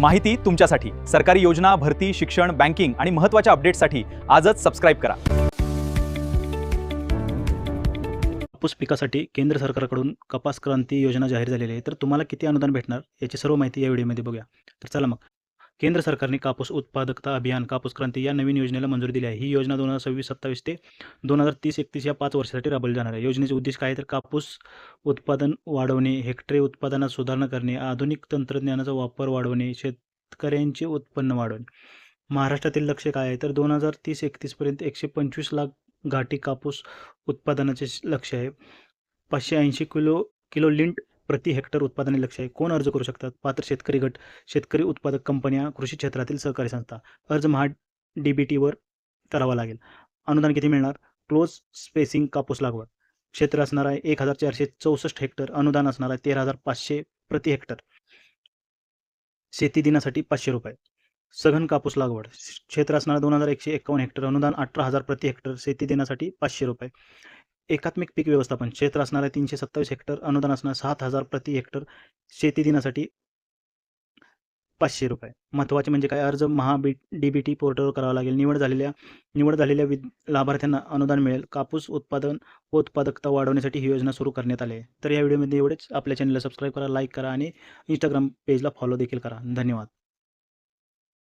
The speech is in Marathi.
माहिती तुमच्यासाठी सरकारी योजना, भरती, शिक्षण, बँकिंग आणि महत्त्वाच्या अपडेट्ससाठी आजच सबस्क्राइब करा. कापूस पिकासाठी केंद्र सरकारकडून कपास क्रांती योजना जाहीर झालेली आहे. तर तुम्हाला किती अनुदान भेटणार याची सर्व माहिती या व्हिडिओमध्ये बघूया. तर चला मग. केंद्र सरकारने कापूस उत्पादकता अभियान कापूस क्रांती या नवीन योजनेला मंजुरी दिली आहे. ही योजना 2026-27 ते 2030-31 या 5 वर्षासाठी राबवली जाणार आहे. योजनेचे उद्दिष्ट काय आहे तर कापूस उत्पादन वाढवणे, हेक्टरी उत्पादनात सुधारणा करणे, आधुनिक तंत्रज्ञानाचा वापर वाढवणे, शेतकऱ्यांचे उत्पन्न वाढवणे. महाराष्ट्रातील लक्ष्य काय आहे तर 2030-31 पर्यंत 125 लाख गाठी कापूस उत्पादनाचे लक्ष्य आहे. 580 किलो लिंट प्रति हेक्टर उत्पादनाचे लक्ष्य आहे. कोण अर्ज करू शकतात? पात्र शेतकरी गट, शेतकरी उत्पादक कंपन्या, कृषी क्षेत्रातील सहकारी संस्था. अर्ज DBTवर करावा लागेल. अनुदान किती मिळणार? क्लोज स्पेसिंग कापूस लागवड क्षेत्र असणार आहे 1464 हेक्टर. अनुदान असणार आहे 13,500 प्रति हेक्टर. शेती दिनासाठी 500 रुपये. सघन कापूस लागवड क्षेत्र असणार 2151 हेक्टर. अनुदान 18,000 प्रति हेक्टर. शेती दिनासाठी 500 रुपये. एकात्मिक पीक व्यवस्थापन क्षेत्र असणार आहे 327 हेक्टर. अनुदान असणार 7,000 प्रति हेक्टर. शेती दिनासाठी 500 रुपये. महत्त्वाचे म्हणजे काय? अर्ज DBT पोर्टलवर करावा लागेल. निवड झालेल्या लाभार्थ्यांना अनुदान मिळेल. कापूस उत्पादन व उत्पादकता वाढवण्यासाठी ही योजना सुरू करण्यात आली आहे. तर या व्हिडिओमध्ये एवढेच. आपल्या चॅनलला सबस्क्राईब करा, लाईक करा आणि इंस्टाग्राम पेजला फॉलो देखील करा. धन्यवाद.